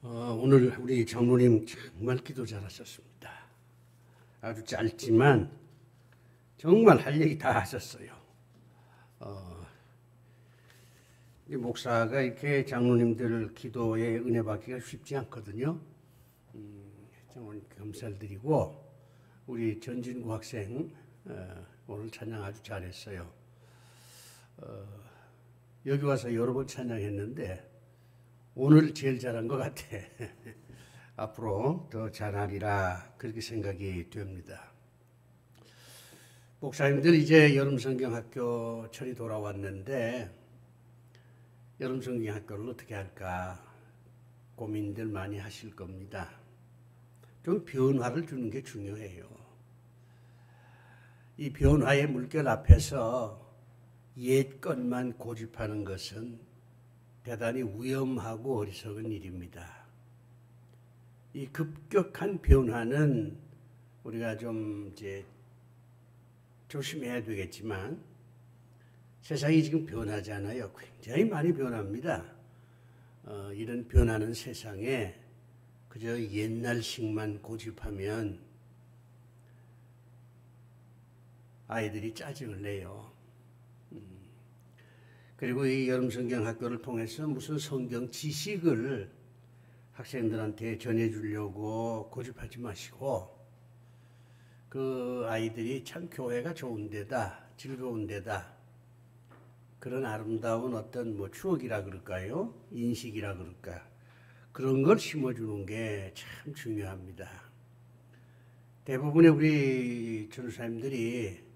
오늘 우리 장로님 정말 기도 잘하셨습니다. 아주 짧지만 정말 할 얘기 다 하셨어요. 이 목사가 이렇게 장로님들 기도에 은혜 받기가 쉽지 않거든요. 장로님 감사드리고 우리 전진구 학생 오늘 찬양 아주 잘했어요. 여기 와서 여러 번 찬양했는데 오늘 제일 잘한 것 같아. 앞으로 더 잘하리라 그렇게 생각이 됩니다. 목사님들 이제 여름성경학교 철이 돌아왔는데 여름성경학교를 어떻게 할까 고민들 많이 하실 겁니다. 좀 변화를 주는 게 중요해요. 이 변화의 물결 앞에서 옛 것만 고집하는 것은 대단히 위험하고 어리석은 일입니다. 이 급격한 변화는 우리가 좀 이제 조심해야 되겠지만 세상이 지금 변하잖아요. 굉장히 많이 변합니다. 이런 변하는 세상에 그저 옛날식만 고집하면 아이들이 짜증을 내요. 그리고 이 여름성경학교를 통해서 무슨 성경 지식을 학생들한테 전해주려고 고집하지 마시고 그 아이들이 참 교회가 좋은 데다, 즐거운 데다 그런 아름다운 어떤 추억이라 그럴까요? 인식이라 그럴까? 그런 걸 심어주는 게 참 중요합니다. 대부분의 우리 전도사님들이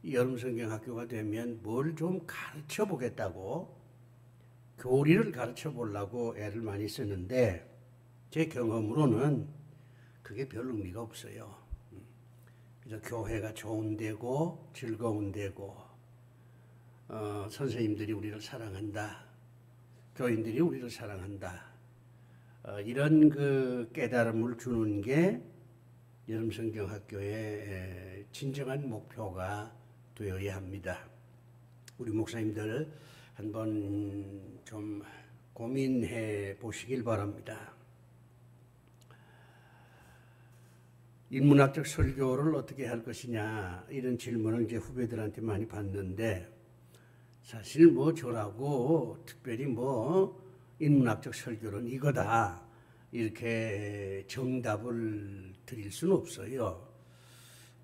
여름성경학교가 되면 뭘 좀 가르쳐 보겠다고 교리를 가르쳐 보려고 애를 많이 쓰는데 제 경험으로는 그게 별 의미가 없어요. 그래서 교회가 좋은 데고 즐거운 데고 선생님들이 우리를 사랑한다. 교인들이 우리를 사랑한다. 이런 그 깨달음을 주는 게 여름성경학교의 진정한 목표가 되어야 합니다. 우리 목사님들 한번 좀 고민해 보시길 바랍니다. 인문학적 설교를 어떻게 할 것이냐 이런 질문을 이제 후배들한테 많이 받는데 사실 저라고 특별히 인문학적 설교는 이거다 이렇게 정답을 드릴 수는 없어요.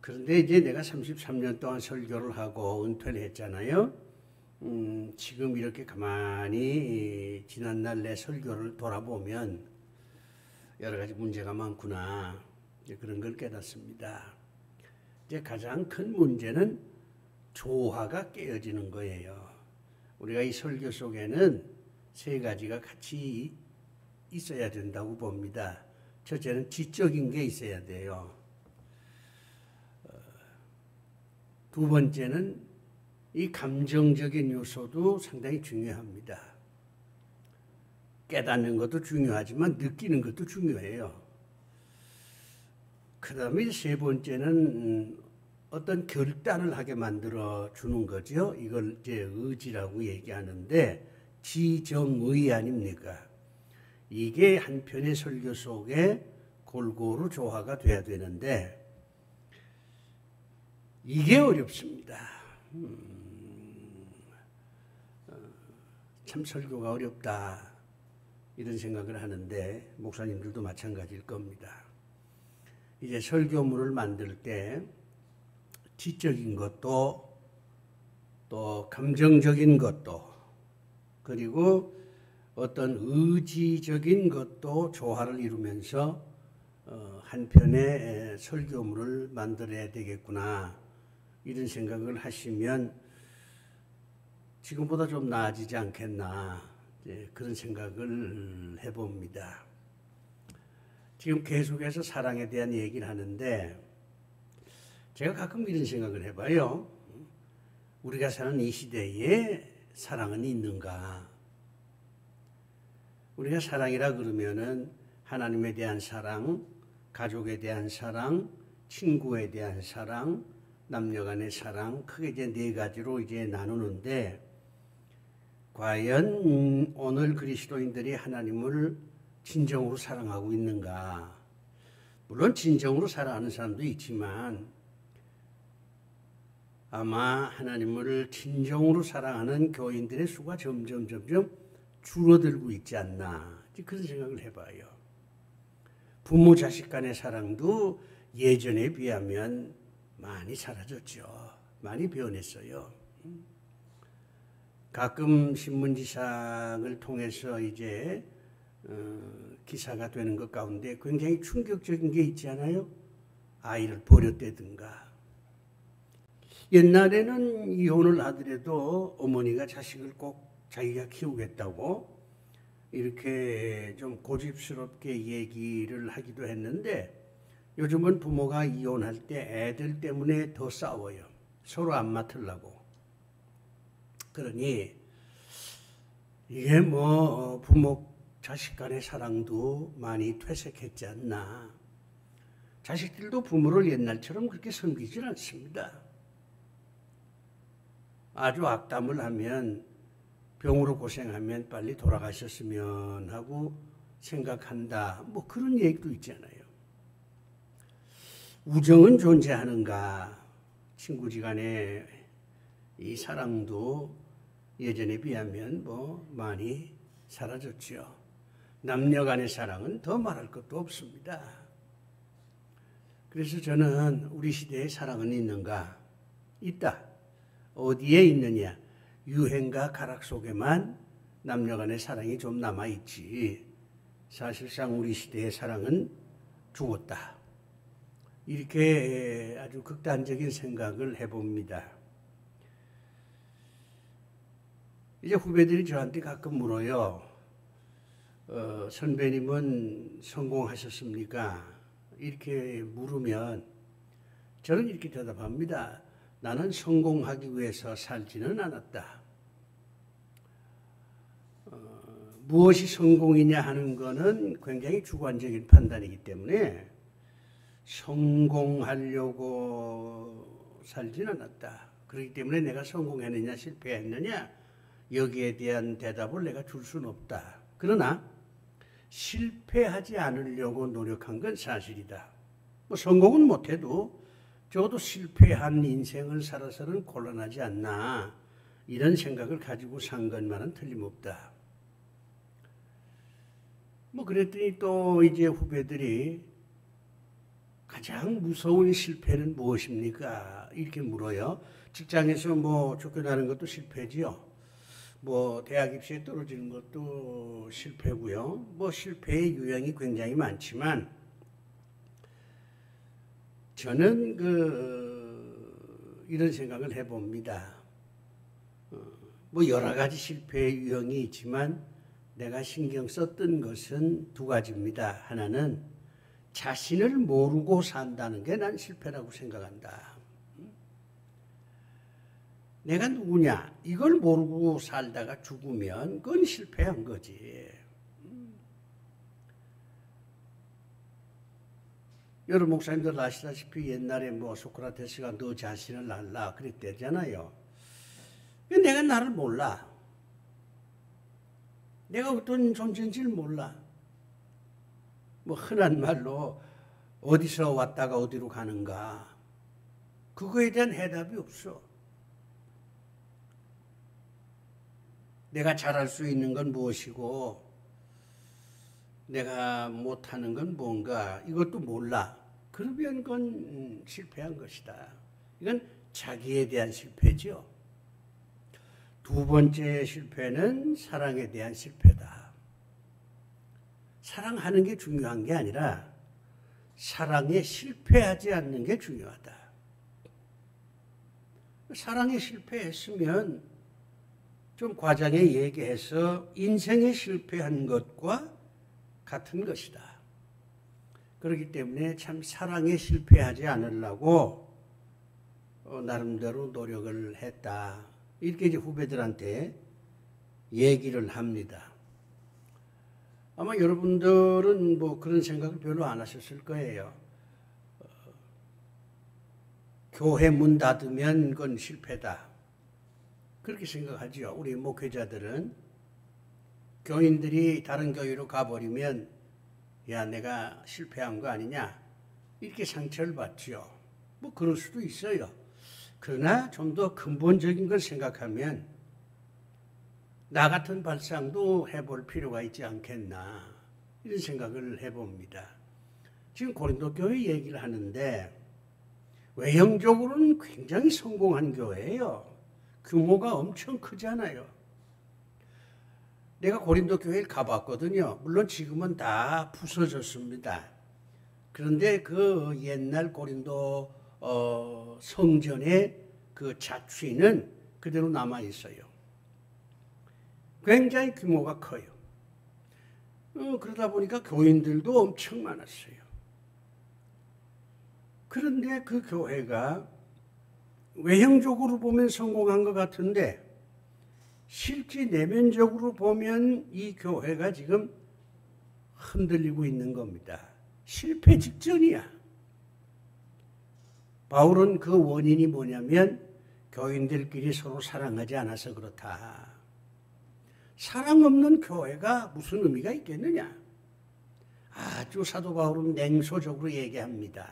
그런데 이제 내가 33년 동안 설교를 하고 은퇴를 했잖아요. 지금 이렇게 가만히 지난날 내 설교를 돌아보면 여러 가지 문제가 많구나 그런 걸 깨닫습니다. 이제 가장 큰 문제는 조화가 깨어지는 거예요. 우리가 이 설교 속에는 세 가지가 같이 있어야 된다고 봅니다. 첫째는 지적인 게 있어야 돼요. 두 번째는 이 감정적인 요소도 상당히 중요합니다. 깨닫는 것도 중요하지만 느끼는 것도 중요해요. 그 다음에 세 번째는 어떤 결단을 하게 만들어 주는 거죠. 이걸 이제 의지라고 얘기하는데 지정의 아닙니까? 이게 한 편의 설교 속에 골고루 조화가 돼야 되는데 이게 어렵습니다. 참 설교가 어렵다 이런 생각을 하는데 목사님들도 마찬가지일 겁니다. 이제 설교물을 만들 때 지적인 것도 또 감정적인 것도 그리고 어떤 의지적인 것도 조화를 이루면서 한 편의 설교물을 만들어야 되겠구나 이런 생각을 하시면 지금보다 좀 나아지지 않겠나 그런 생각을 해봅니다. 지금 계속해서 사랑에 대한 얘기를 하는데 제가 가끔 이런 생각을 해봐요. 우리가 사는 이 시대에 사랑은 있는가? 우리가 사랑이라 그러면은 하나님에 대한 사랑, 가족에 대한 사랑, 친구에 대한 사랑, 남녀간의 사랑 크게 이제 네 가지로 이제 나누는데 과연 오늘 그리스도인들이 하나님을 진정으로 사랑하고 있는가? 물론 진정으로 사랑하는 사람도 있지만 아마 하나님을 진정으로 사랑하는 교인들의 수가 점점 줄어들고 있지 않나, 그런 생각을 해봐요. 부모 자식 간의 사랑도 예전에 비하면 많이 사라졌죠. 많이 변했어요. 가끔 신문지상을 통해서 이제 기사가 되는 것 가운데 굉장히 충격적인 게 있지 않아요? 아이를 버렸다든가. 옛날에는 이혼을 하더라도 어머니가 자식을 꼭 자기가 키우겠다고 이렇게 좀 고집스럽게 얘기를 하기도 했는데, 요즘은 부모가 이혼할 때 애들 때문에 더 싸워요. 서로 안 맡으려고. 그러니 이게 뭐 부모 자식 간의 사랑도 많이 퇴색했지 않나. 자식들도 부모를 옛날처럼 그렇게 섬기질 않습니다. 아주 악담을 하면, 병으로 고생하면 빨리 돌아가셨으면 하고 생각한다, 뭐 그런 얘기도 있잖아요. 우정은 존재하는가? 친구지간의 이 사랑도 예전에 비하면 뭐 많이 사라졌죠. 남녀 간의 사랑은 더 말할 것도 없습니다. 그래서 저는 우리 시대에 사랑은 있는가? 있다. 어디에 있느냐? 유행과 가락 속에만 남녀 간의 사랑이 좀 남아있지, 사실상 우리 시대의 사랑은 죽었다. 이렇게 아주 극단적인 생각을 해봅니다. 이제 후배들이 저한테 가끔 물어요. 선배님은 성공하셨습니까? 이렇게 물으면 저는 이렇게 대답합니다. 나는 성공하기 위해서 살지는 않았다. 무엇이 성공이냐 하는 것은 굉장히 주관적인 판단이기 때문에 성공하려고 살지는 않았다. 그렇기 때문에 내가 성공했느냐 실패했느냐 여기에 대한 대답을 내가 줄 수는 없다. 그러나 실패하지 않으려고 노력한 건 사실이다. 뭐 성공은 못해도 적어도 실패한 인생을 살아서는 곤란하지 않나, 이런 생각을 가지고 산 것만은 틀림없다. 뭐 그랬더니 또 이제 후배들이 가장 무서운 실패는 무엇입니까? 이렇게 물어요. 직장에서 뭐 쫓겨나는 것도 실패지요. 뭐 대학 입시에 떨어지는 것도 실패고요. 뭐 실패의 유형이 굉장히 많지만 저는 이런 생각을 해봅니다. 뭐 여러 가지 실패의 유형이 있지만 내가 신경 썼던 것은 두 가지입니다. 하나는 자신을 모르고 산다는 게 난 실패라고 생각한다. 내가 누구냐 이걸 모르고 살다가 죽으면 그건 실패한 거지. 여러 목사님들 아시다시피 옛날에 뭐 소크라테스가 너 자신을 알라 그랬대잖아요. 내가 나를 몰라. 내가 어떤 존재인지를 몰라. 뭐 흔한 말로 어디서 왔다가 어디로 가는가, 그거에 대한 해답이 없어. 내가 잘할 수 있는 건 무엇이고 내가 못하는 건 뭔가, 이것도 몰라. 그러면 그건 실패한 것이다. 이건 자기에 대한 실패죠. 두 번째 실패는 사랑에 대한 실패다. 사랑하는 게 중요한 게 아니라 사랑에 실패하지 않는 게 중요하다. 사랑에 실패했으면 좀 과장해 얘기해서 인생에 실패한 것과 같은 것이다. 그렇기 때문에 참 사랑에 실패하지 않으려고 나름대로 노력을 했다. 이렇게 이제 후배들한테 얘기를 합니다. 아마 여러분들은 뭐 그런 생각을 별로 안 하셨을 거예요. 교회 문 닫으면 그건 실패다. 그렇게 생각하죠. 우리 목회자들은. 교인들이 다른 교회로 가버리면 야 내가 실패한 거 아니냐 이렇게 상처를 받죠. 뭐 그럴 수도 있어요. 그러나 좀 더 근본적인 걸 생각하면 나 같은 발상도 해볼 필요가 있지 않겠나 이런 생각을 해봅니다. 지금 고린도 교회 얘기를 하는데 외형적으로는 굉장히 성공한 교회예요. 규모가 엄청 크잖아요. 내가 고린도 교회를 가봤거든요. 물론 지금은 다 부서졌습니다. 그런데 그 옛날 고린도 성전의 그 자취는 그대로 남아 있어요. 굉장히 규모가 커요. 그러다 보니까 교인들도 엄청 많았어요. 그런데 그 교회가 외형적으로 보면 성공한 것 같은데 실제 내면적으로 보면 이 교회가 지금 흔들리고 있는 겁니다. 실패 직전이야. 바울은 그 원인이 뭐냐면 교인들끼리 서로 사랑하지 않아서 그렇다. 사랑 없는 교회가 무슨 의미가 있겠느냐? 아주 사도 바울은 냉소적으로 얘기합니다.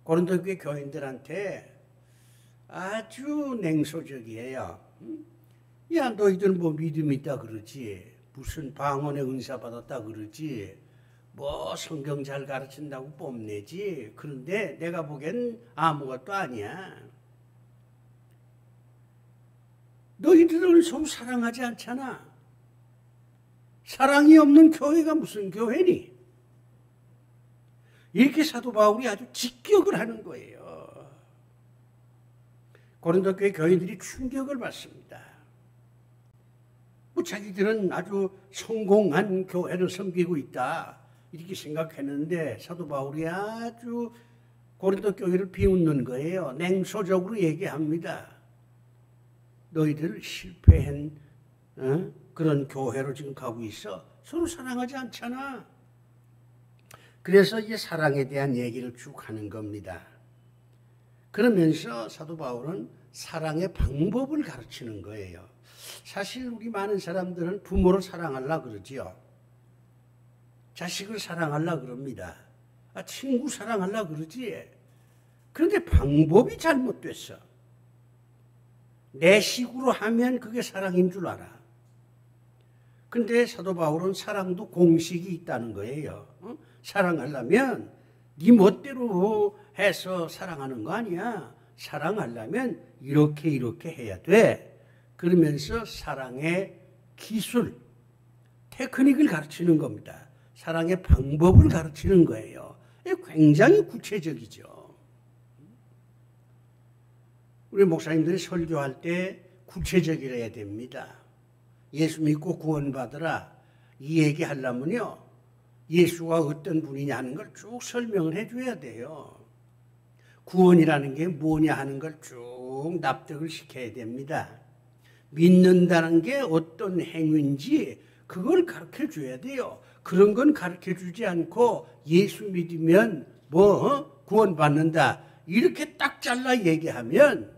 고린도 교회 교인들한테 아주 냉소적이에요. 야 너희들 뭐 믿음 있다 그러지, 무슨 방언의 은사 받았다 그러지, 뭐 성경 잘 가르친다고 뽐내지. 그런데 내가 보기엔 아무것도 아니야. 너희들은 서로 사랑하지 않잖아. 사랑이 없는 교회가 무슨 교회니? 이렇게 사도 바울이 아주 직격을 하는 거예요. 고린도 교회 교인들이 충격을 받습니다. 뭐 자기들은 아주 성공한 교회를 섬기고 있다 이렇게 생각했는데 사도 바울이 아주 고린도 교회를 비웃는 거예요. 냉소적으로 얘기합니다. 너희들 실패한 그런 교회로 지금 가고 있어. 서로 사랑하지 않잖아. 그래서 이제 사랑에 대한 얘기를 쭉 하는 겁니다. 그러면서 사도 바울은 사랑의 방법을 가르치는 거예요. 사실 우리 많은 사람들은 부모를 사랑하려고 그러지요. 자식을 사랑하려고 그럽니다. 친구 사랑하려고 그러지. 그런데 방법이 잘못됐어. 내 식으로 하면 그게 사랑인 줄 알아. 근데 사도 바울은 사랑도 공식이 있다는 거예요. 사랑하려면 네 멋대로 해서 사랑하는 거 아니야. 사랑하려면 이렇게 이렇게 해야 돼. 그러면서 사랑의 기술, 테크닉을 가르치는 겁니다. 사랑의 방법을 가르치는 거예요. 굉장히 구체적이죠. 우리 목사님들이 설교할 때 구체적이어야 됩니다. 예수 믿고 구원받으라 이 얘기 하려면요, 예수가 어떤 분이냐 하는 걸 쭉 설명을 해줘야 돼요. 구원이라는 게 뭐냐 하는 걸 쭉 납득을 시켜야 됩니다. 믿는다는 게 어떤 행위인지 그걸 가르쳐 줘야 돼요. 그런 건 가르쳐 주지 않고 예수 믿으면 구원받는다 이렇게 딱 잘라 얘기하면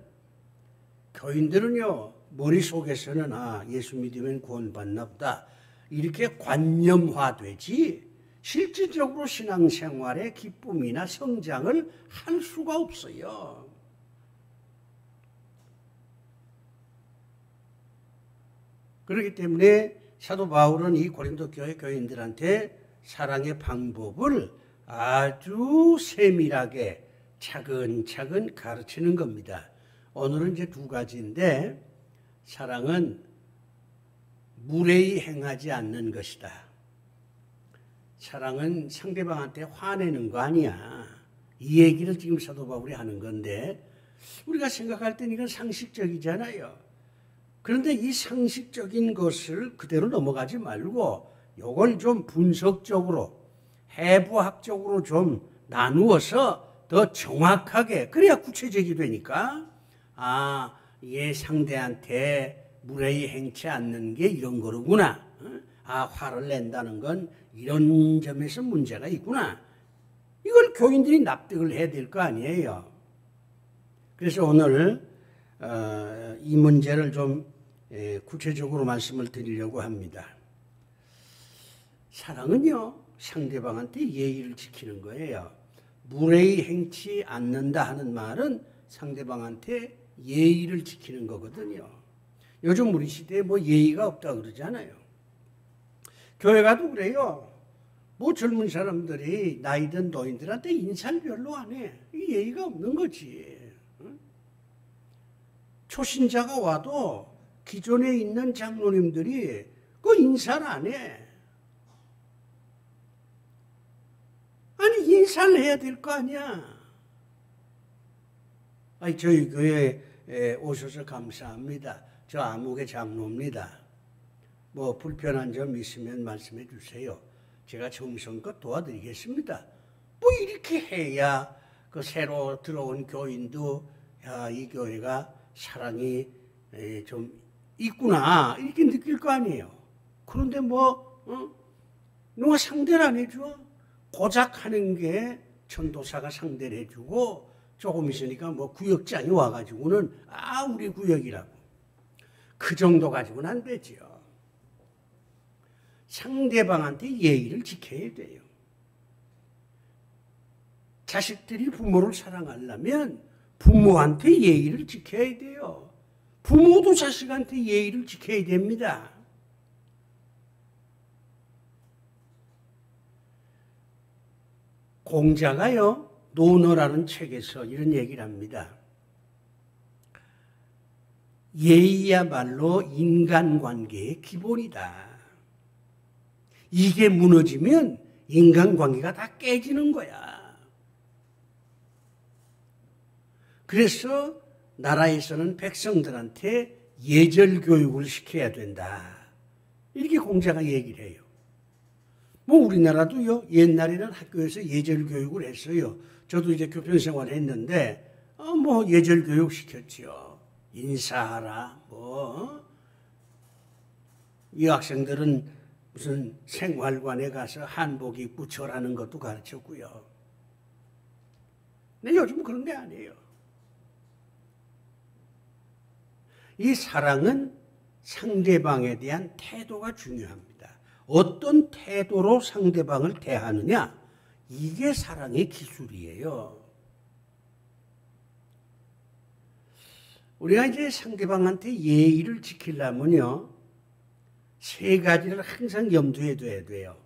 교인들은요 머릿속에서는 예수 믿으면 구원받나 보다 이렇게 관념화되지 실질적으로 신앙생활의 기쁨이나 성장을 할 수가 없어요. 그렇기 때문에 사도 바울은 이 고린도 교회 교인들한테 사랑의 방법을 아주 세밀하게 차근차근 가르치는 겁니다. 오늘은 이제 두 가지인데, 사랑은 무례히 행하지 않는 것이다. 사랑은 상대방한테 화내는 거 아니야. 이 얘기를 지금 사도 바울이 하는 건데, 우리가 생각할 때는 이건 상식적이잖아요. 그런데 이 상식적인 것을 그대로 넘어가지 말고 이걸 좀 분석적으로 해부학적으로 좀 나누어서 더 정확하게, 그래야 구체적이 되니까 얘 상대한테 무례히 행치 않는 게 이런 거로구나. 화를 낸다는 건 이런 점에서 문제가 있구나. 이걸 교인들이 납득을 해야 될 거 아니에요. 그래서 오늘 이 문제를 좀 구체적으로 말씀을 드리려고 합니다. 사랑은요, 상대방한테 예의를 지키는 거예요. 무례히 행치 않는다 하는 말은 상대방한테 예의를 지키는 거거든요. 요즘 우리 시대에 뭐 예의가 없다 그러잖아요. 교회 가도 그래요. 뭐 젊은 사람들이 나이든 노인들한테 인사를 별로 안 해. 이게 예의가 없는 거지. 초신자가 와도 기존에 있는 장로님들이 그 인사를 안 해. 아니 인사를 해야 될 거 아니야. 아니 저희 교회에 오셔서 감사합니다. 저 아무개 장로입니다. 뭐 불편한 점 있으면 말씀해 주세요. 제가 정성껏 도와드리겠습니다. 뭐 이렇게 해야 그 새로 들어온 교인도 야, 이 교회가 사랑이 좀 있구나 이렇게 느낄 거 아니에요. 그런데 뭐 누가 상대를 안 해줘? 고작 하는 게 전도사가 상대를 해주고 조금 있으니까 뭐 구역장이 와가지고는 아 우리 구역이라고 그 정도 가지고는 안 되지요. 상대방한테 예의를 지켜야 돼요. 자식들이 부모를 사랑하려면 부모한테 예의를 지켜야 돼요. 부모도 자식한테 예의를 지켜야 됩니다. 공자가요, 논어라는 책에서 이런 얘기를 합니다. 예의야말로 인간관계의 기본이다. 이게 무너지면 인간관계가 다 깨지는 거야. 그래서 나라에서는 백성들한테 예절 교육을 시켜야 된다. 이렇게 공자가 얘기를 해요. 뭐 우리나라도요, 옛날에는 학교에서 예절 교육을 했어요. 저도 이제 교편 생활을 했는데, 뭐 예절 교육 시켰지요. 인사하라, 이 학생들은 무슨 생활관에 가서 한복 입고 절하는 것도 가르쳤고요. 근데 요즘은 그런 게 아니에요. 이 사랑은 상대방에 대한 태도가 중요합니다. 어떤 태도로 상대방을 대하느냐, 이게 사랑의 기술이에요. 우리가 이제 상대방한테 예의를 지키려면요, 세 가지를 항상 염두에 둬야 돼요.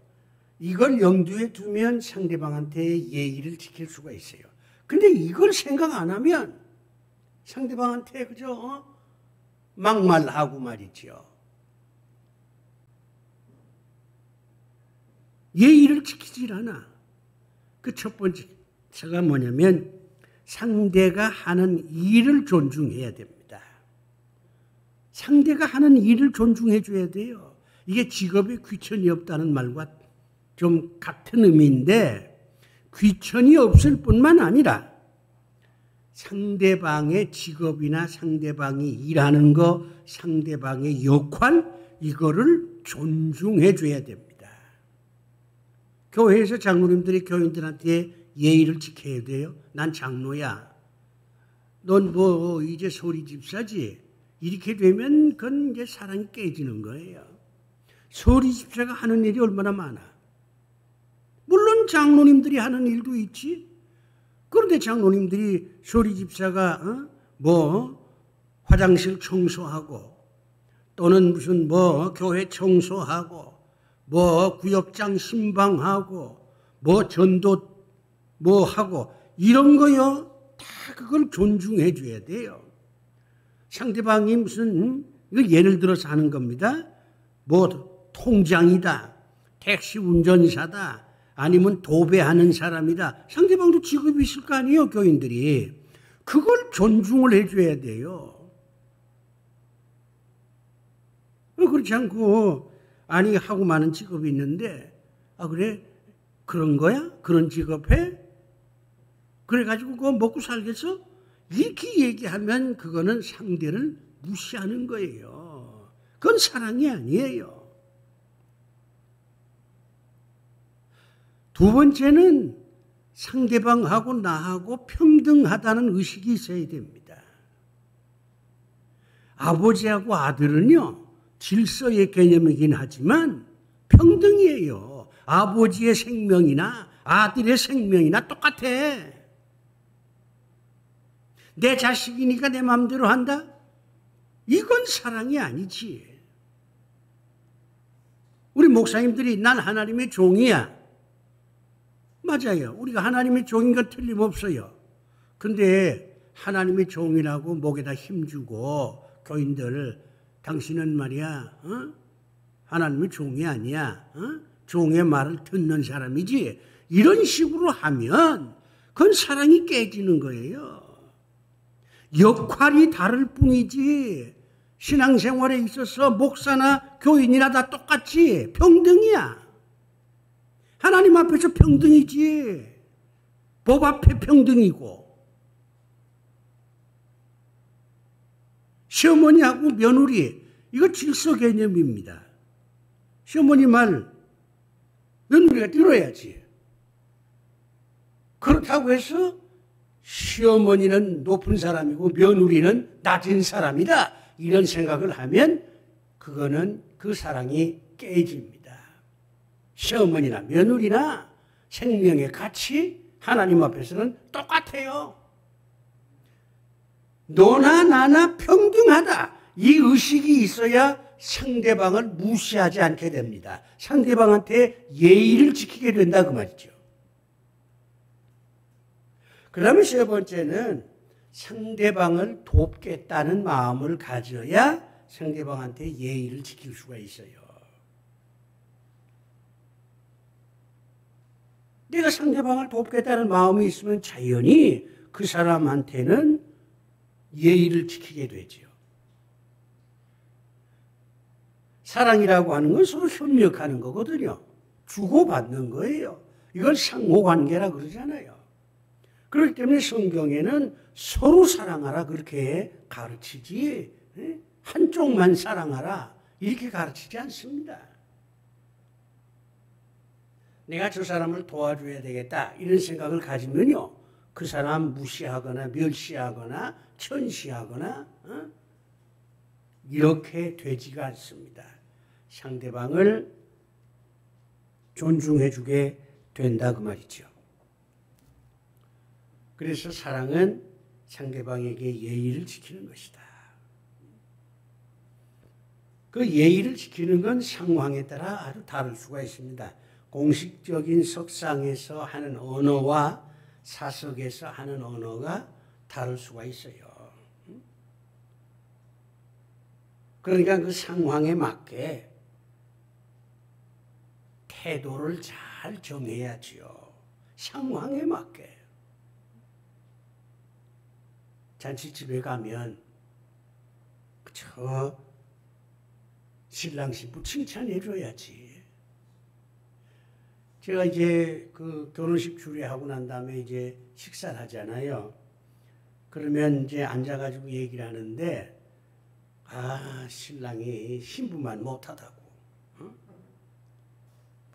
이걸 염두에 두면 상대방한테 예의를 지킬 수가 있어요. 근데 이걸 생각 안 하면 상대방한테 그저 막말하고 말이죠. 예의를 지키질 않아. 그 첫 번째가 뭐냐면 상대가 하는 일을 존중해야 됩니다. 상대가 하는 일을 존중해 줘야 돼요. 이게 직업에 귀천이 없다는 말과 좀 같은 의미인데 귀천이 없을 뿐만 아니라 상대방의 직업이나 상대방이 일하는 거, 상대방의 역할, 이거를 존중해 줘야 됩니다. 교회에서 장로님들이 교인들한테 예의를 지켜야 돼요. 난 장로야. 넌 뭐 이제 소리 집사지. 이렇게 되면 그건 이제 사랑이 깨지는 거예요. 소리 집사가 하는 일이 얼마나 많아. 물론 장로님들이 하는 일도 있지. 그런데 장로님들이 소리 집사가 화장실 청소하고 또는 무슨 교회 청소하고 구역장 신방하고 전도 하고 이런 거요. 다 그걸 존중해 줘야 돼요. 상대방이 무슨 이거 예를 들어서 하는 겁니다. 통장이다, 택시 운전사다, 아니면 도배하는 사람이다. 상대방도 직업이 있을 거 아니에요, 교인들이. 그걸 존중을 해줘야 돼요. 그렇지 않고 아니 하고 많은 직업이 있는데 그래? 그런 거야? 그런 직업 해? 그래가지고 그거 먹고 살겠어? 이렇게 얘기하면 그거는 상대를 무시하는 거예요. 그건 사랑이 아니에요. 두 번째는 상대방하고 나하고 평등하다는 의식이 있어야 됩니다. 아버지하고 아들은요, 질서의 개념이긴 하지만 평등이에요. 아버지의 생명이나 아들의 생명이나 똑같아. 내 자식이니까 내 마음대로 한다? 이건 사랑이 아니지. 우리 목사님들이 난 하나님의 종이야. 맞아요. 우리가 하나님의 종인 건 틀림없어요. 근데 하나님의 종이라고 목에다 힘주고 교인들 당신은 말이야 하나님의 종이 아니야. 종의 말을 듣는 사람이지. 이런 식으로 하면 그건 사랑이 깨지는 거예요. 역할이 다를 뿐이지 신앙생활에 있어서 목사나 교인이나 다 똑같지 평등이야. 하나님 앞에서 평등이지. 법 앞에 평등이고. 시어머니하고 며느리 이거 질서 개념입니다. 시어머니 말 며느리가 들어야지. 그렇다고 해서 시어머니는 높은 사람이고 며느리는 낮은 사람이다. 이런 생각을 하면 그거는 그 사랑이 깨집니다. 시어머니나 며느리나 생명의 가치 하나님 앞에서는 똑같아요. 너나 나나 평등하다. 이 의식이 있어야 상대방을 무시하지 않게 됩니다. 상대방한테 예의를 지키게 된다 그 말이죠. 그 다음에 세 번째는 상대방을 돕겠다는 마음을 가져야 상대방한테 예의를 지킬 수가 있어요. 내가 상대방을 돕겠다는 마음이 있으면 자연히 그 사람한테는 예의를 지키게 되죠. 사랑이라고 하는 건 서로 협력하는 거거든요. 주고받는 거예요. 이걸 상호관계라 그러잖아요. 그렇기 때문에 성경에는 서로 사랑하라 그렇게 가르치지 한쪽만 사랑하라 이렇게 가르치지 않습니다. 내가 저 사람을 도와줘야 되겠다 이런 생각을 가지면요. 그 사람 무시하거나 멸시하거나 천시하거나 이렇게 되지가 않습니다. 상대방을 존중해주게 된다 그 말이죠. 그래서 사랑은 상대방에게 예의를 지키는 것이다. 그 예의를 지키는 건 상황에 따라 아주 다를 수가 있습니다. 공식적인 석상에서 하는 언어와 사석에서 하는 언어가 다를 수가 있어요. 그러니까 그 상황에 맞게 태도를 잘 정해야지요. 상황에 맞게. 잔치집에 가면 저 신랑 신부 칭찬해 줘야지. 제가 이제 그 결혼식 주례하고 난 다음에 이제 식사를 하잖아요. 그러면 이제 앉아가지고 얘기를 하는데, 신랑이 신부만 못하다고.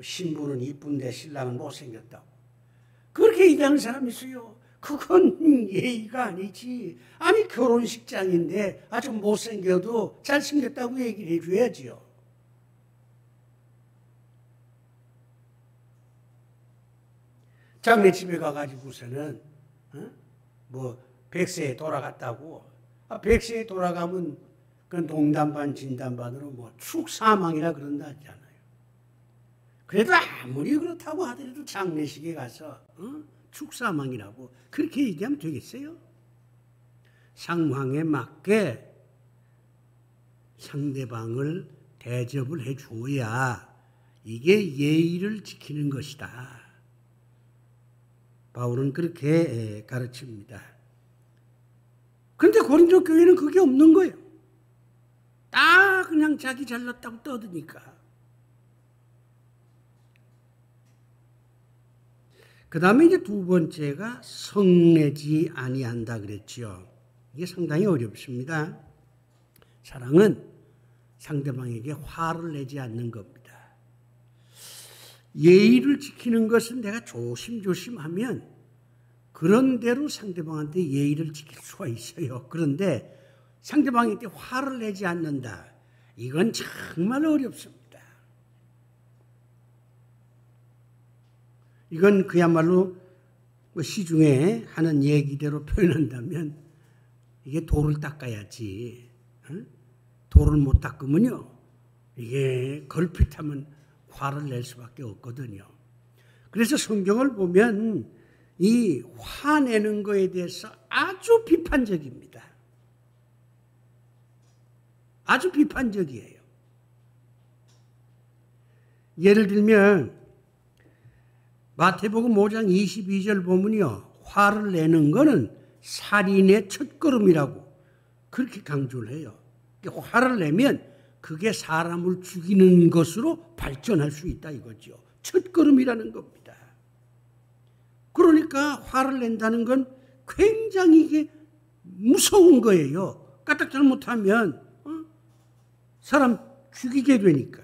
신부는 이쁜데 신랑은 못생겼다고. 그렇게 얘기하는 사람이 있어요. 그건 예의가 아니지. 아니 결혼식장인데 아주 못생겨도 잘생겼다고 얘기를 해줘야지요. 장례집에 가가지고서는 뭐 100세에 돌아갔다고 100세에 돌아가면 그 농담반 진담반으로 뭐 축사망이라 그런다 하잖아요. 그래도 아무리 그렇다고 하더라도 장례식에 가서 축사망이라고 그렇게 얘기하면 되겠어요? 상황에 맞게 상대방을 대접을 해줘야 이게 예의를 지키는 것이다. 바울은 그렇게 가르칩니다. 그런데 고린도 교회는 그게 없는 거예요. 다 그냥 자기 잘났다고 떠드니까. 그 다음에 이제 두 번째가 성내지 아니한다 그랬죠. 이게 상당히 어렵습니다. 사랑은 상대방에게 화를 내지 않는 겁니다. 예의를 지키는 것은 내가 조심조심하면 그런 대로 상대방한테 예의를 지킬 수가 있어요. 그런데 상대방한테 화를 내지 않는다. 이건 정말 어렵습니다. 이건 그야말로 시중에 하는 얘기대로 표현한다면 이게 돌을 닦아야지. 돌을 못 닦으면요. 이게 걸핏하면 화를 낼 수밖에 없거든요. 그래서 성경을 보면 이 화내는 거에 대해서 아주 비판적입니다. 아주 비판적이에요. 예를 들면 마태복음 5장 22절 보면요. 화를 내는 거는 살인의 첫걸음이라고 그렇게 강조를 해요. 화를 내면 그게 사람을 죽이는 것으로 발전할 수 있다 이거죠. 첫걸음이라는 겁니다. 그러니까 화를 낸다는 건 굉장히 이게 무서운 거예요. 까딱 잘못하면 사람 죽이게 되니까.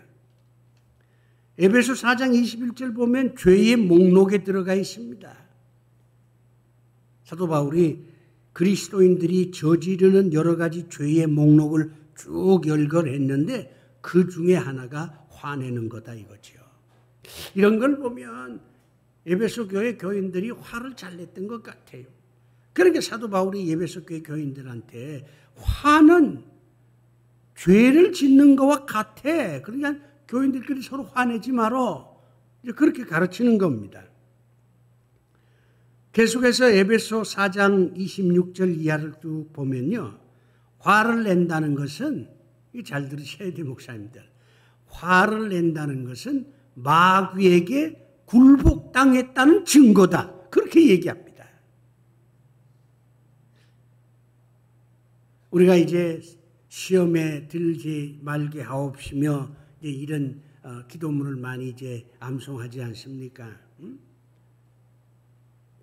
에베소 4장 21절 보면 죄의 목록에 들어가 있습니다. 사도 바울이 그리스도인들이 저지르는 여러 가지 죄의 목록을 쭉 열거했는데 그 중에 하나가 화내는 거다 이거죠. 이런 걸 보면 에베소 교회 교인들이 화를 잘 냈던 것 같아요. 그러니까 사도 바울이 에베소 교회 교인들한테 화는 죄를 짓는 것과 같아. 그러니까 교인들끼리 서로 화내지 마라. 그렇게 가르치는 겁니다. 계속해서 에베소 4장 26절 이하를 쭉 보면요. 화를 낸다는 것은, 잘 들으셔야 돼요, 목사님들. 화를 낸다는 것은 마귀에게 굴복당했다는 증거다. 그렇게 얘기합니다. 우리가 이제 시험에 들지 말게 하옵시며 이런 기도문을 많이 이제 암송하지 않습니까?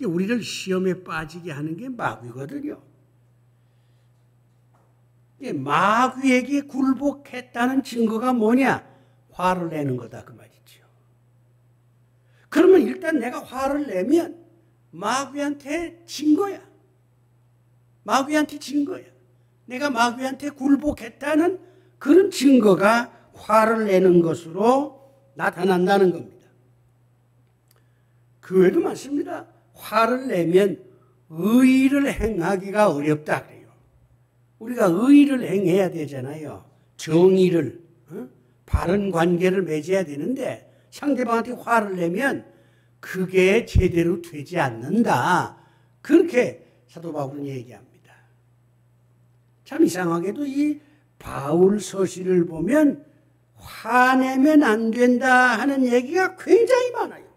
우리를 시험에 빠지게 하는 게 마귀거든요. 마귀에게 굴복했다는 증거가 뭐냐? 화를 내는 거다 그 말이죠. 그러면 일단 내가 화를 내면 마귀한테 진 거야. 마귀한테 진 거야. 내가 마귀한테 굴복했다는 그런 증거가 화를 내는 것으로 나타난다는 겁니다. 그 외에도 많습니다. 화를 내면 의의를 행하기가 어렵다 그래요. 우리가 의의를 행해야 되잖아요. 정의를, 바른 관계를 맺어야 되는데 상대방한테 화를 내면 그게 제대로 되지 않는다. 그렇게 사도 바울은 얘기합니다. 참 이상하게도 이 바울 서신을 보면 화내면 안 된다 하는 얘기가 굉장히 많아요.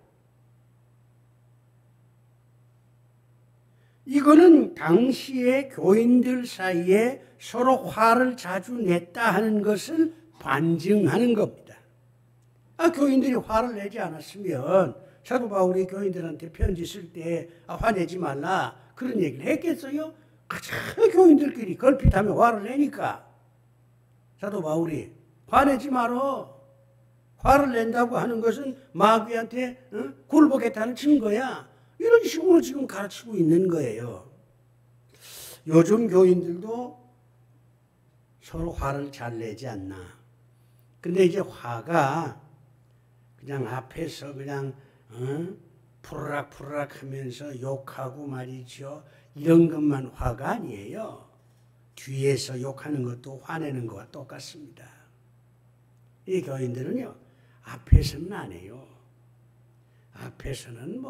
이거는 당시의 교인들 사이에 서로 화를 자주 냈다 하는 것을 반증하는 겁니다. 교인들이 화를 내지 않았으면 사도 바울이 교인들한테 편지 쓸 때 화내지 말라 그런 얘기를 했겠어요? 가장 교인들끼리 걸핏하며 화를 내니까 사도 바울이 화내지 마라. 화를 낸다고 하는 것은 마귀한테 굴복했다는 증거야. 이런 식으로 지금 가르치고 있는 거예요. 요즘 교인들도 서로 화를 잘 내지 않나. 근데 이제 화가 그냥 앞에서 그냥 푸르락 하면서 욕하고 말이죠. 이런 것만 화가 아니에요. 뒤에서 욕하는 것도 화내는 것과 똑같습니다. 이 교인들은요. 앞에서는 안 해요. 앞에서는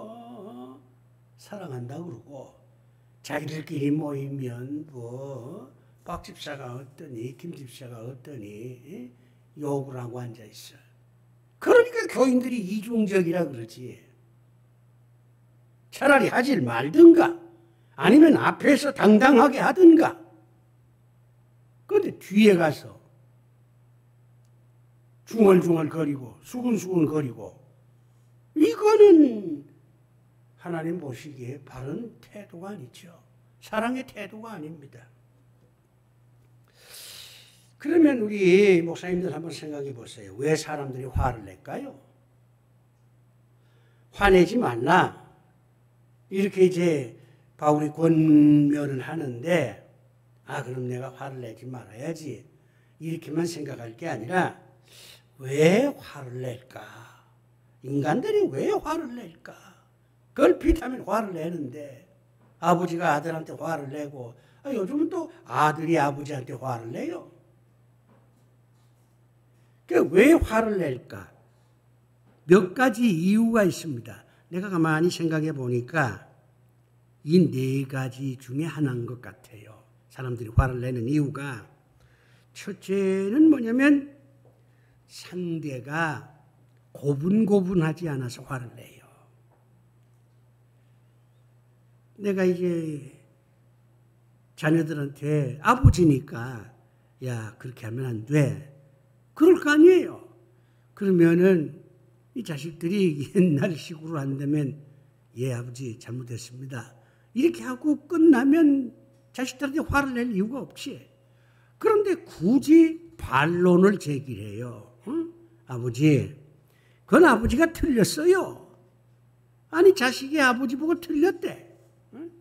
사랑한다 그러고 자기들끼리 모이면 박 집사가 어떠니 김 집사가 어떠니 욕을 하고 앉아있어. 그러니까 교인들이 이중적이라 그러지. 차라리 하질 말든가 아니면 앞에서 당당하게 하든가. 그런데 뒤에 가서 중얼중얼거리고 수근수근거리고 이거는 하나님 보시기에 바른 태도가 아니죠. 사랑의 태도가 아닙니다. 그러면 우리 목사님들 한번 생각해 보세요. 왜 사람들이 화를 낼까요? 화내지 말라. 이렇게 이제 바울이 권면을 하는데 그럼 내가 화를 내지 말아야지. 이렇게만 생각할 게 아니라 왜 화를 낼까? 인간들이 왜 화를 낼까? 그걸 비타민 화를 내는데 아버지가 아들한테 화를 내고 요즘은 또 아들이 아버지한테 화를 내요. 왜 화를 낼까? 몇 가지 이유가 있습니다. 내가 가만히 생각해 보니까 이 네 가지 중에 하나인 것 같아요. 사람들이 화를 내는 이유가 첫째는 뭐냐면 상대가 고분고분하지 않아서 화를 내요. 내가 이제 자녀들한테 아버지니까 야 그렇게 하면 안 돼. 그럴 거 아니에요. 그러면은 이 자식들이 옛날식으로 한다면 예 아버지 잘못했습니다. 이렇게 하고 끝나면 자식들한테 화를 낼 이유가 없지. 그런데 굳이 반론을 제기해요. 응? 아버지, 그건 아버지가 틀렸어요. 아니 자식이 아버지 보고 틀렸대. 응?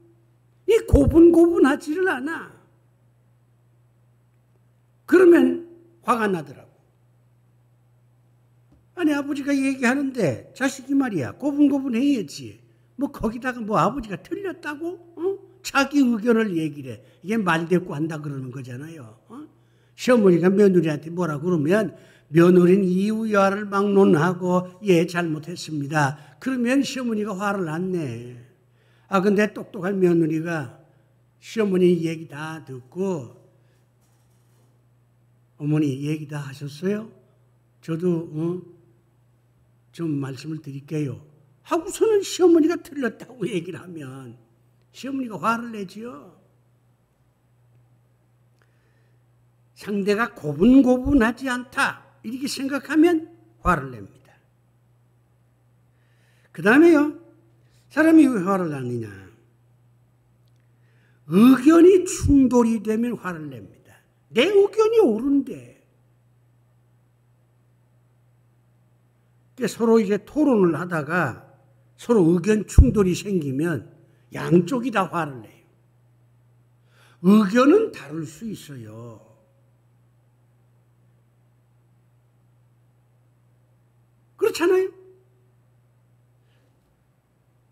이 고분고분하지를 않아. 그러면 화가 나더라고. 아니 아버지가 얘기하는데 자식이 말이야 고분고분해야지. 뭐 거기다가 뭐 아버지가 틀렸다고? 어? 자기 의견을 얘기를 해. 이게 말대꾸 한다 그러는 거잖아요. 어? 시어머니가 며느리한테 뭐라 그러면 며느리는 이유야를 막론하고 예 잘못했습니다. 그러면 시어머니가 화를 안 내. 근데 똑똑한 며느리가 시어머니 얘기 다 듣고 어머니 얘기 다 하셨어요? 저도 좀 말씀을 드릴게요. 하고서는 시어머니가 틀렸다고 얘기를 하면 시어머니가 화를 내지요. 상대가 고분고분하지 않다 이렇게 생각하면 화를 냅니다. 그 다음에요. 사람이 왜 화를 내느냐. 의견이 충돌이 되면 화를 냅니다. 내 의견이 옳은데 서로 이제 토론을 하다가 서로 의견 충돌이 생기면 양쪽이 다 화를 내요. 의견은 다를 수 있어요. 그렇잖아요.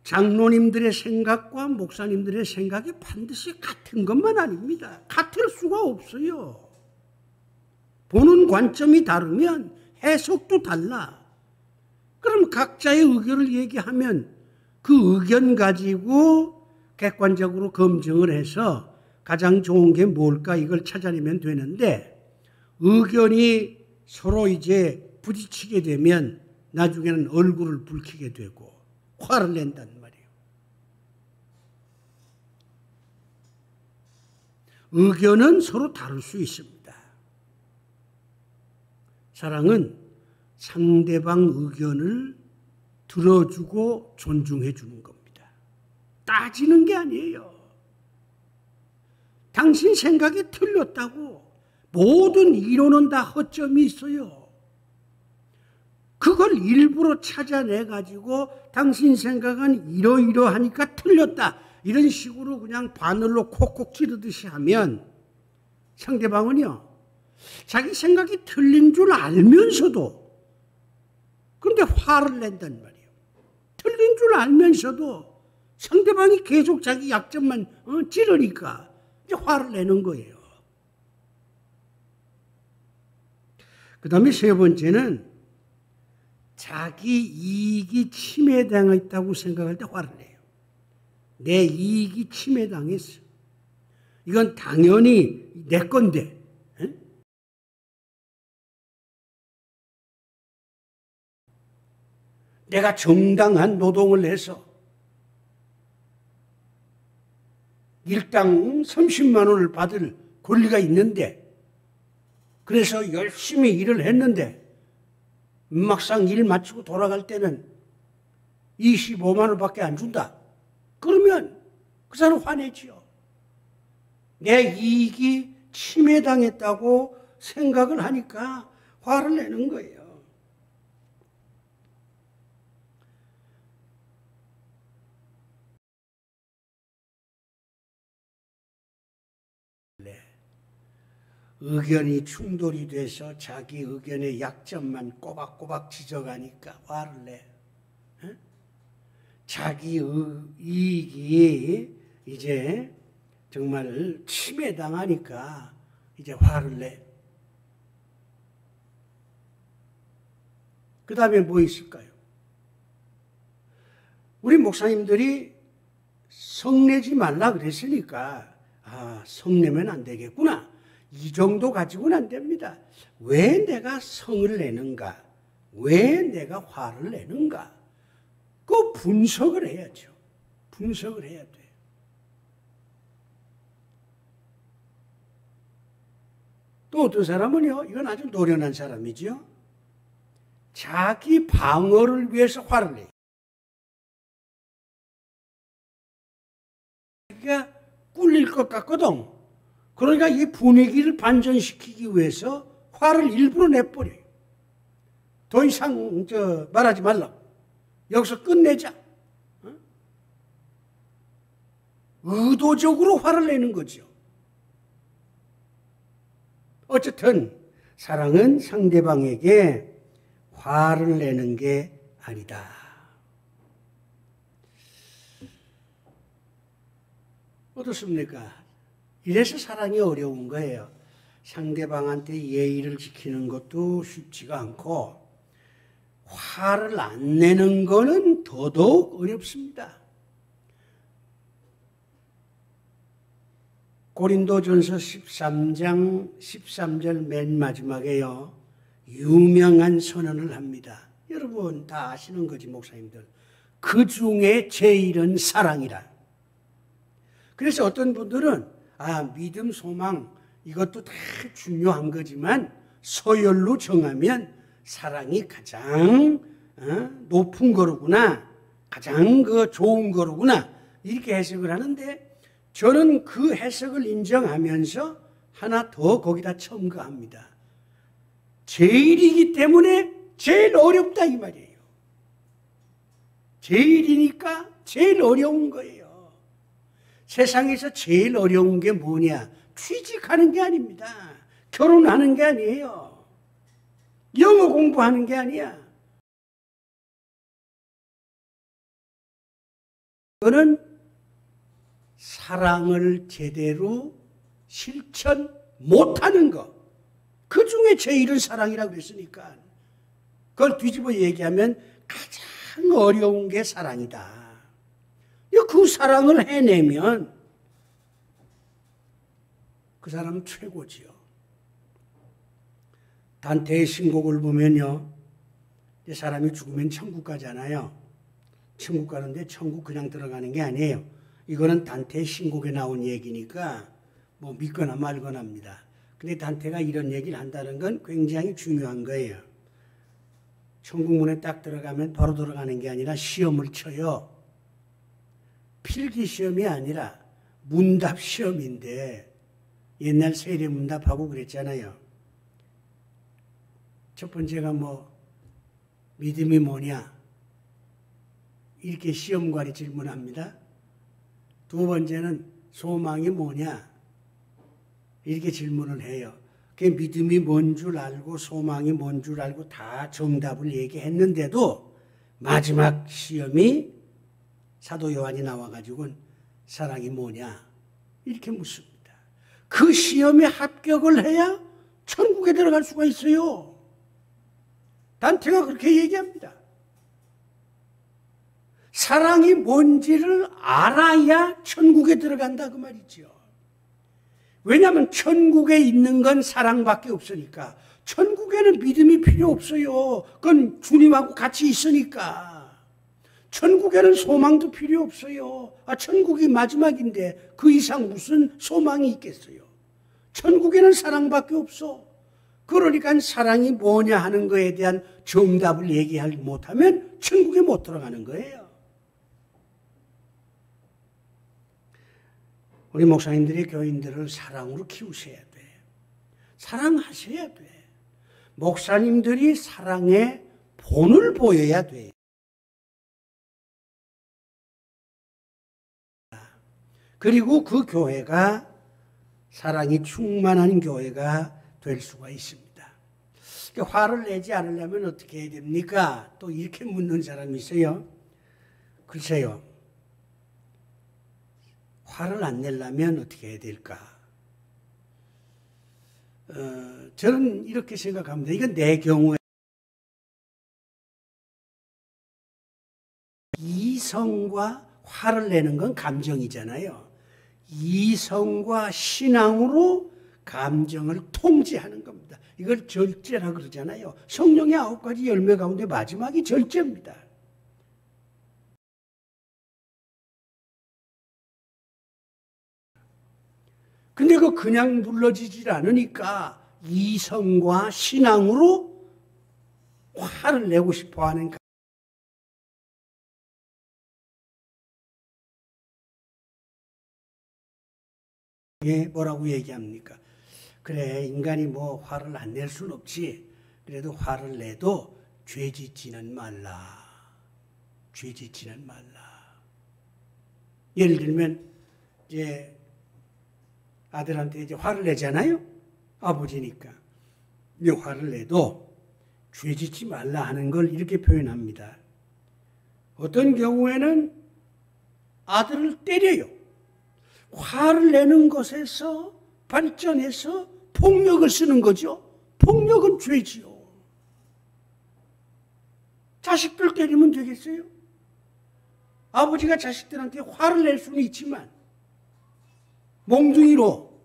장로님들의 생각과 목사님들의 생각이 반드시 같은 것만 아닙니다. 같을 수가 없어요. 보는 관점이 다르면 해석도 달라. 그럼 각자의 의견을 얘기하면 그 의견 가지고 객관적으로 검증을 해서 가장 좋은 게 뭘까 이걸 찾아내면 되는데 의견이 서로 이제 부딪히게 되면 나중에는 얼굴을 붉히게 되고 화를 낸단 말이에요. 의견은 서로 다를 수 있습니다. 사랑은 상대방 의견을 들어주고 존중해 주는 겁니다. 따지는 게 아니에요. 당신 생각이 틀렸다고 모든 이론은 다 허점이 있어요. 그걸 일부러 찾아내가지고 당신 생각은 이러이러하니까 틀렸다. 이런 식으로 그냥 바늘로 콕콕 찌르듯이 하면 상대방은요. 자기 생각이 틀린 줄 알면서도 그런데 화를 낸단 말이에요. 틀린 줄 알면서도 상대방이 계속 자기 약점만 찌르니까 이제 화를 내는 거예요. 그 다음에 세 번째는 자기 이익이 침해당했다고 생각할 때 화를 내요. 내 이익이 침해당했어. 이건 당연히 내 건데. 내가 정당한 노동을 해서 일당 30만 원을 받을 권리가 있는데 그래서 열심히 일을 했는데 막상 일 마치고 돌아갈 때는 25만 원밖에 안 준다. 그러면 그 사람 화내지요. 내 이익이 침해당했다고 생각을 하니까 화를 내는 거예요. 의견이 충돌이 돼서 자기 의견의 약점만 꼬박꼬박 지적하니까 화를 내. 자기 이익이 이제 정말 침해당하니까 이제 화를 내. 그 다음에 뭐 있을까요? 우리 목사님들이 성내지 말라 그랬으니까 성내면 안 되겠구나. 이 정도 가지고는 안 됩니다. 왜 내가 성을 내는가? 왜 내가 화를 내는가? 그 분석을 해야죠. 분석을 해야 돼. 또 어떤 사람은요, 이건 아주 노련한 사람이죠. 자기 방어를 위해서 화를 내요. 자기가 꿀릴 것 같거든. 그러니까 이 분위기를 반전시키기 위해서 화를 일부러 내버려요. 더 이상 말하지 말라. 여기서 끝내자. 의도적으로 화를 내는 거죠. 어쨌든 사랑은 상대방에게 화를 내는 게 아니다. 어떻습니까? 이래서 사랑이 어려운 거예요. 상대방한테 예의를 지키는 것도 쉽지가 않고 화를 안 내는 거는 더더욱 어렵습니다. 고린도전서 13장 13절 맨 마지막에요. 유명한 선언을 합니다. 여러분 다 아시는 거지 목사님들. 그 중에 제일은 사랑이라. 그래서 어떤 분들은 믿음, 소망 이것도 다 중요한 거지만 서열로 정하면 사랑이 가장 높은 거로구나. 가장 좋은 거로구나. 이렇게 해석을 하는데 저는 그 해석을 인정하면서 하나 더 거기다 첨가합니다. 제일이기 때문에 제일 어렵다 이 말이에요. 제일이니까 제일 어려운 거예요. 세상에서 제일 어려운 게 뭐냐? 취직하는 게 아닙니다. 결혼하는 게 아니에요. 영어 공부하는 게 아니야. 그거는 사랑을 제대로 실천 못하는 것. 그 중에 제일은 사랑이라고 그랬으니까. 그걸 뒤집어 얘기하면 가장 어려운 게 사랑이다. 그 사랑을 해내면 그 사람은 최고지요. 단테의 신곡을 보면요. 사람이 죽으면 천국 가잖아요. 천국 가는데 천국 그냥 들어가는 게 아니에요. 이거는 단테의 신곡에 나온 얘기니까 뭐 믿거나 말거나 합니다. 근데 단테가 이런 얘기를 한다는 건 굉장히 중요한 거예요. 천국 문에 딱 들어가면 바로 들어가는 게 아니라 시험을 쳐요. 필기 시험이 아니라 문답 시험인데 옛날 세례 문답하고 그랬잖아요. 첫 번째가 믿음이 뭐냐? 이렇게 시험관이 질문합니다. 두 번째는 소망이 뭐냐? 이렇게 질문을 해요. 그 믿음이 뭔 줄 알고 소망이 뭔 줄 알고 다 정답을 얘기했는데도 마지막 시험이 사도 요한이 나와가지고 사랑이 뭐냐? 이렇게 묻습니다. 그 시험에 합격을 해야 천국에 들어갈 수가 있어요. 단테가 그렇게 얘기합니다. 사랑이 뭔지를 알아야 천국에 들어간다 그 말이죠. 왜냐하면 천국에 있는 건 사랑밖에 없으니까. 천국에는 믿음이 필요 없어요. 그건 주님하고 같이 있으니까. 천국에는 소망도 필요 없어요. 천국이 마지막인데 그 이상 무슨 소망이 있겠어요. 천국에는 사랑밖에 없어. 그러니까 사랑이 뭐냐 하는 거에 대한 정답을 얘기하지 못하면 천국에 못 들어가는 거예요. 우리 목사님들이 교인들을 사랑으로 키우셔야 돼. 사랑하셔야 돼. 목사님들이 사랑의 본을 보여야 돼. 그리고 그 교회가 사랑이 충만한 교회가 될 수가 있습니다. 화를 내지 않으려면 어떻게 해야 됩니까? 또 이렇게 묻는 사람이 있어요. 글쎄요. 화를 안 내려면 어떻게 해야 될까? 저는 이렇게 생각합니다. 이건 내 경우에 이성과 화를 내는 건 감정이잖아요. 이성과 신앙으로 감정을 통제하는 겁니다. 이걸 절제라 그러잖아요. 성령의 9가지 열매 가운데 마지막이 절제입니다. 근데 그냥 눌러지질 않으니까 이성과 신앙으로 화를 내고 싶어 하는 예, 뭐라고 얘기합니까? 그래, 인간이 뭐 화를 안 낼 순 없지. 그래도 화를 내도 죄짓지는 말라. 죄짓지는 말라. 예를 들면 이제 아들한테 이제 화를 내잖아요. 아버지니까. 근데 화를 내도 죄짓지 말라 하는 걸 이렇게 표현합니다. 어떤 경우에는 아들을 때려요. 화를 내는 것에서 발전해서 폭력을 쓰는 거죠. 폭력은 죄지요. 자식들 때리면 되겠어요? 아버지가 자식들한테 화를 낼 수는 있지만 몽둥이로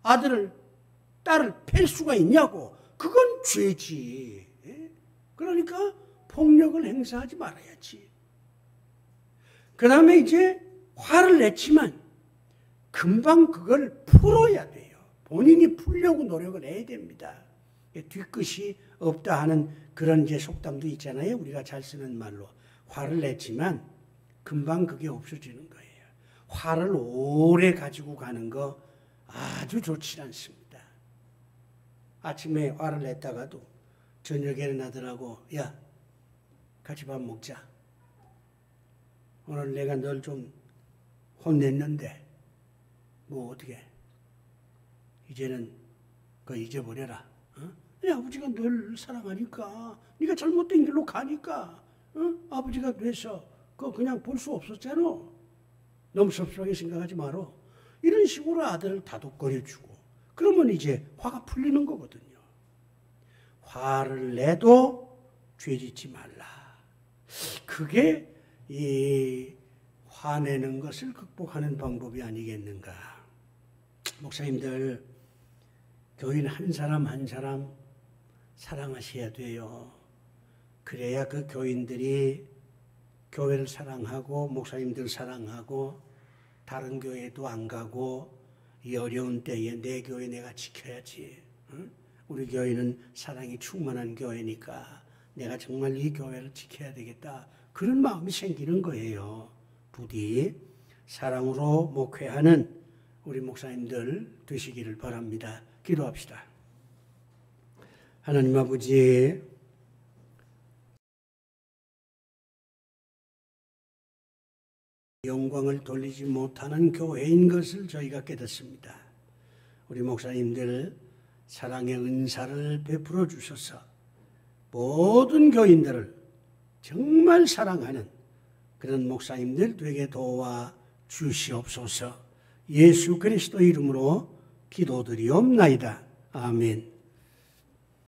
아들을, 딸을 팰 수가 있냐고. 그건 죄지. 그러니까 폭력을 행사하지 말아야지. 그 다음에 이제 화를 냈지만 금방 그걸 풀어야 돼요. 본인이 풀려고 노력을 해야 됩니다. 뒤끝이 없다 하는 그런 이제 속담도 있잖아요. 우리가 잘 쓰는 말로. 화를 냈지만 금방 그게 없어지는 거예요. 화를 오래 가지고 가는 거 아주 좋지 않습니다. 아침에 화를 냈다가도 저녁에는 아들하고 야, 같이 밥 먹자. 오늘 내가 널 좀 혼냈는데 뭐 어떻게 이제는 그거 잊어버려라. 야, 아버지가 널 사랑하니까 네가 잘못된 길로 가니까 아버지가 돼서 그거 그냥 볼 수 없었잖아. 너무 섭섭하게 생각하지 마라. 이런 식으로 아들을 다독거려주고 그러면 이제 화가 풀리는 거거든요. 화를 내도 죄짓지 말라. 그게 이 화내는 것을 극복하는 방법이 아니겠는가. 목사님들, 교인 한 사람 한 사람 사랑하셔야 돼요. 그래야 그 교인들이 교회를 사랑하고 목사님들 사랑하고 다른 교회도 안 가고 이 어려운 때에 내 교회 내가 지켜야지. 우리 교회는 사랑이 충만한 교회니까 내가 정말 이 교회를 지켜야 되겠다. 그런 마음이 생기는 거예요. 부디 사랑으로 목회하는 우리 목사님들 되시기를 바랍니다. 기도합시다. 하나님 아버지, 영광을 돌리지 못하는 교회인 것을 저희가 깨닫습니다. 우리 목사님들 사랑의 은사를 베풀어 주셔서 모든 교인들을 정말 사랑하는 그런 목사님들 되게 도와 주시옵소서. 예수 그리스도 이름으로 기도드리옵나이다. 아멘.